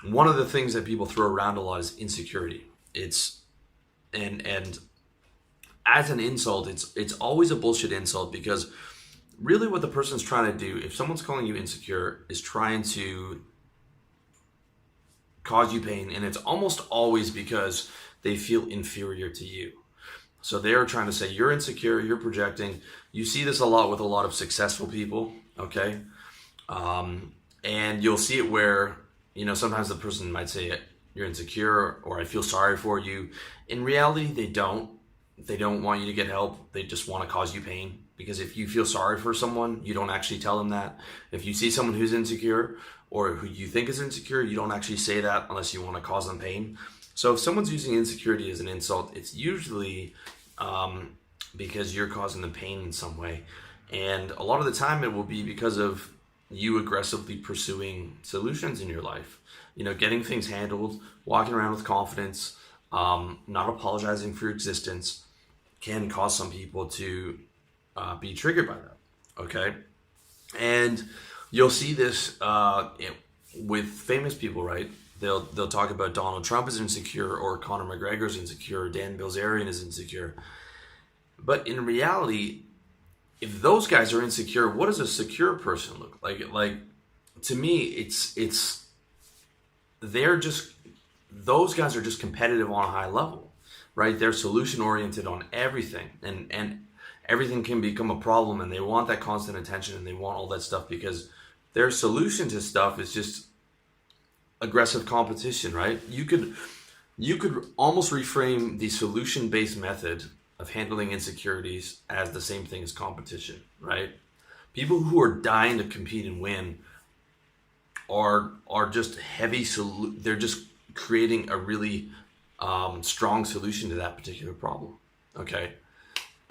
one of the things that people throw around a lot is insecurity. And as an insult, it's always a bullshit insult, because really what the person's trying to do, if someone's calling you insecure, is trying to cause you pain, and it's almost always because they feel inferior to you. So they're trying to say you're insecure, you're projecting. You see this a lot with a lot of successful people, okay? And you'll see it where, sometimes the person might say you're insecure, or I feel sorry for you. In reality, they don't. They don't want you to get help. They just want to cause you pain. Because if you feel sorry for someone, you don't actually tell them that. If you see someone who's insecure or who you think is insecure, you don't actually say that unless you want to cause them pain. So if someone's using insecurity as an insult, it's usually because you're causing them pain in some way. And a lot of the time it will be because of you aggressively pursuing solutions in your life. Getting things handled, walking around with confidence, not apologizing for your existence can cause some people to be triggered by that. Okay, and you'll see this with famous people, right? They'll talk about Donald Trump is insecure, or Conor McGregor is insecure, or Dan Bilzerian is insecure. But in reality, if those guys are insecure, what does a secure person look like? Like, to me, it's those guys are just competitive on a high level, right? They're solution oriented on everything, and everything can become a problem, and they want that constant attention, and they want all that stuff because their solution to stuff is just aggressive competition, right? You could almost reframe the solution-based method of handling insecurities as the same thing as competition, right? People who are dying to compete and win are just they're just creating a really strong solution to that particular problem. Okay.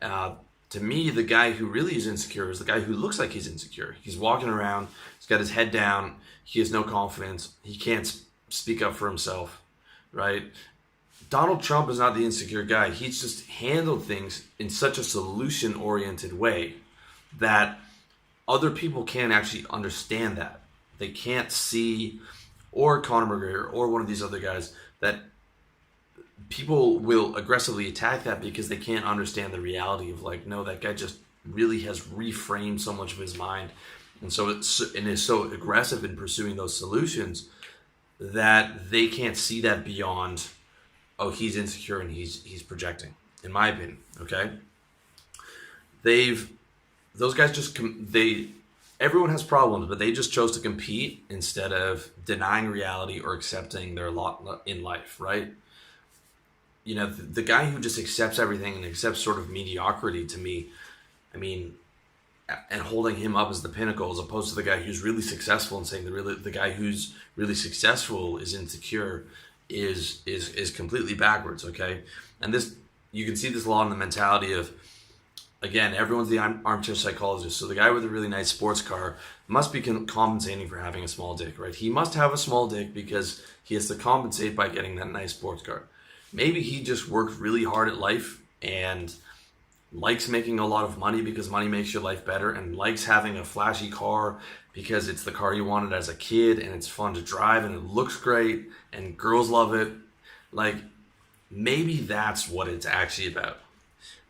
To me, the guy who really is insecure is the guy who looks like he's insecure. He's walking around, he's got his head down, he has no confidence, he can't speak up for himself, right? Donald Trump is not the insecure guy. He's just handled things in such a solution-oriented way that other people can't actually understand that. They can't see, or Conor McGregor, or one of these other guys, that people will aggressively attack that because they can't understand the reality of, like, no, that guy just really has reframed so much of his mind, and is so aggressive in pursuing those solutions that they can't see that beyond, oh, he's insecure and he's projecting, in my opinion. Okay, those guys everyone has problems, but they just chose to compete instead of denying reality or accepting their lot in life, right? The guy who just accepts everything and accepts sort of mediocrity, to me, and holding him up as the pinnacle, as opposed to the guy who's really successful and saying the guy who's really successful is insecure, is completely backwards. Okay, and this, you can see this a lot in the mentality of, again, everyone's the armchair psychologist. So the guy with a really nice sports car must be compensating for having a small dick, right? He must have a small dick because he has to compensate by getting that nice sports car. Maybe he just worked really hard at life and likes making a lot of money because money makes your life better, and likes having a flashy car because it's the car you wanted as a kid and it's fun to drive and it looks great and girls love it. Like, maybe that's what it's actually about.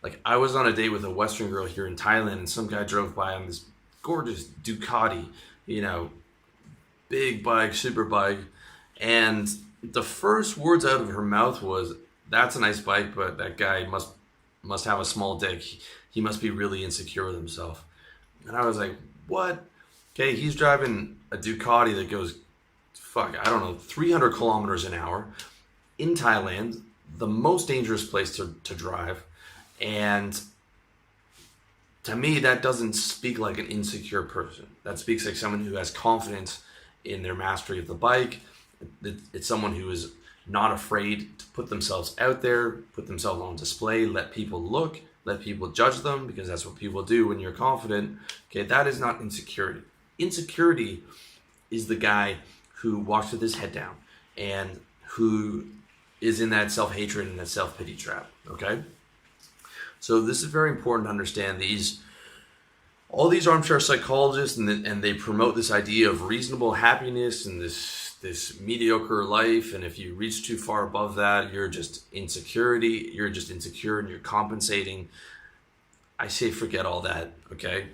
Like, I was on a date with a Western girl here in Thailand, and some guy drove by on this gorgeous Ducati, big bike, super bike, and the first words out of her mouth was, "That's a nice bike, but that guy must have a small dick. He must be really insecure with himself." And I was like, what? Okay, he's driving a Ducati that goes, 300 kilometers an hour in Thailand, the most dangerous place to drive. And to me, that doesn't speak like an insecure person. That speaks like someone who has confidence in their mastery of the bike. It's someone who is not afraid to put themselves out there, put themselves on display, let people look, let people judge them, because that's what people do when you're confident. Okay, that is not insecurity. Insecurity is the guy who walks with his head down and who is in that self-hatred and that self-pity trap. Okay? So this is very important to understand. All these armchair psychologists, and they promote this idea of reasonable happiness and this this mediocre life, and if you reach too far above that, you're just insecure and you're compensating. I say forget all that, okay?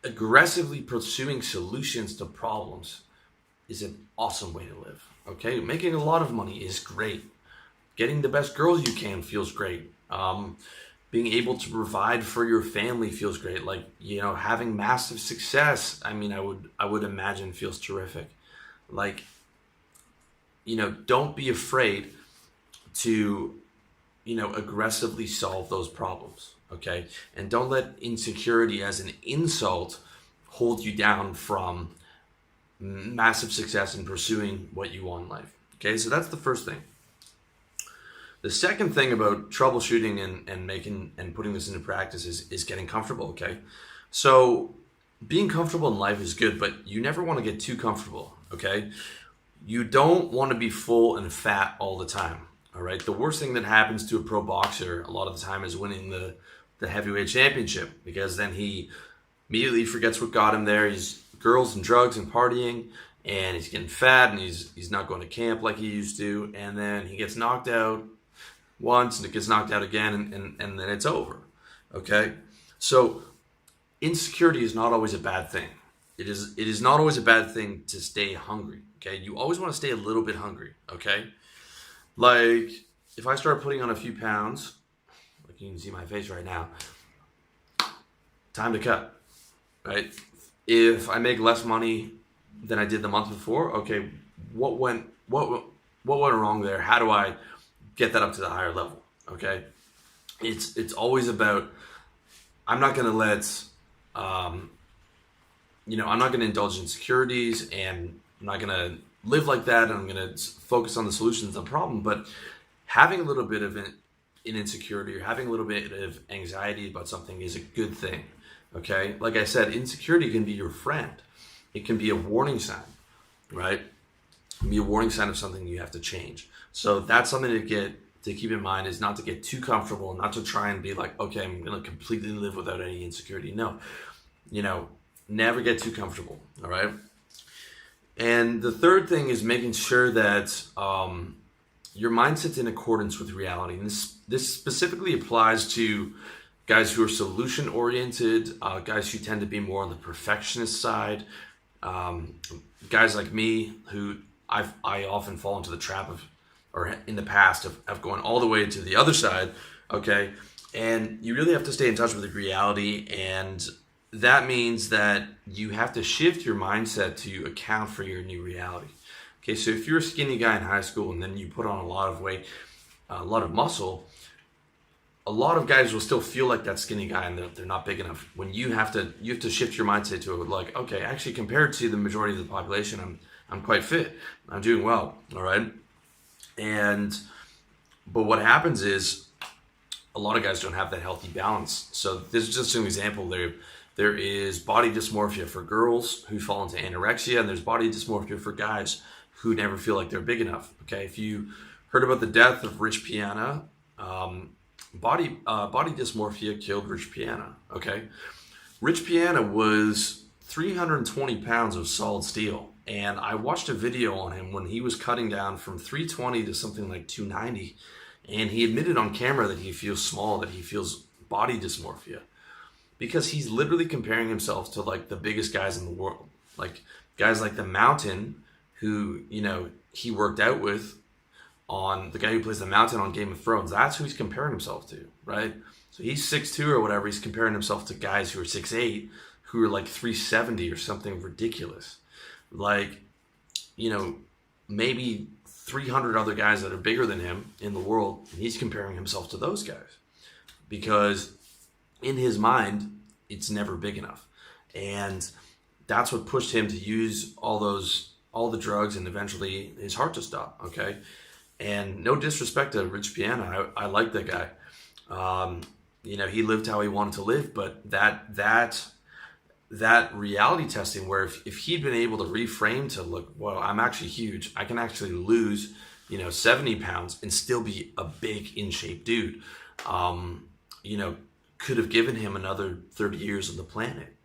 Aggressively pursuing solutions to problems is an awesome way to live, okay? Making a lot of money is great. Getting the best girls you can feels great. Being able to provide for your family feels great. Like, having massive success, I mean, I would imagine feels terrific. Like, don't be afraid to, aggressively solve those problems, okay? And don't let insecurity as an insult hold you down from massive success in pursuing what you want in life, okay? So that's the first thing. The second thing about troubleshooting and putting this into practice is getting comfortable, okay? So being comfortable in life is good, but you never want to get too comfortable, okay? You don't want to be full and fat all the time, all right? The worst thing that happens to a pro boxer a lot of the time is winning the heavyweight championship, because then he immediately forgets what got him there. He's girls and drugs and partying, and he's getting fat, and he's not going to camp like he used to, and then he gets knocked out once and it gets knocked out again, and then it's over, okay? So insecurity is not always a bad thing. It is not always a bad thing to stay hungry, okay? You always want to stay a little bit hungry, okay? Like, if I start putting on a few pounds, like you can see my face right now, time to cut, right? If I make less money than I did the month before, okay, what went wrong there? How do I get that up to the higher level, okay? It's always about, I'm not going to let, I'm not going to indulge in insecurities, and I'm not going to live like that, and I'm going to focus on the solutions to the problem. But having a little bit of an insecurity, or having a little bit of anxiety about something, is a good thing, okay? Like I said, insecurity can be your friend. It can be a warning sign, right? It can be a warning sign of something you have to change. So that's something to keep in mind, is not to get too comfortable, not to try and be like, okay, I'm going to completely live without any insecurity. No, never get too comfortable, all right? And the third thing is making sure that your mindset's in accordance with reality. And this specifically applies to guys who are solution-oriented, guys who tend to be more on the perfectionist side, guys like me who I often fall into the trap of, or in the past, of going all the way to the other side, okay? And you really have to stay in touch with the reality, and that means that you have to shift your mindset to account for your new reality. Okay, so if you're a skinny guy in high school and then you put on a lot of weight, a lot of muscle, a lot of guys will still feel like that skinny guy and they're not big enough. When you have to shift your mindset to it, like, okay, actually compared to the majority of the population, I'm quite fit. I'm doing well, all right? But what happens is a lot of guys don't have that healthy balance. So this is just an example. There is body dysmorphia for girls who fall into anorexia, and there's body dysmorphia for guys who never feel like they're big enough. Okay, if you heard about the death of Rich Piana, body dysmorphia killed Rich Piana. Okay, Rich Piana was 320 pounds of solid steel. And I watched a video on him when he was cutting down from 320 to something like 290. And he admitted on camera that he feels small, that he feels body dysmorphia. Because he's literally comparing himself to like the biggest guys in the world. Like guys like the Mountain, who, he worked out with, on the guy who plays the Mountain on Game of Thrones. That's who he's comparing himself to, right? So he's 6'2" or whatever. He's comparing himself to guys who are 6'8", who are like 370 or something ridiculous. Like, maybe 300 other guys that are bigger than him in the world, and he's comparing himself to those guys. Because in his mind, it's never big enough. And that's what pushed him to use all the drugs, and eventually his heart to stop, okay? And no disrespect to Rich Piana, I like that guy. He lived how he wanted to live, but that reality testing, where if he'd been able to reframe to look, well, I'm actually huge, I can actually lose 70 pounds and still be a big in shape dude, could have given him another 30 years on the planet.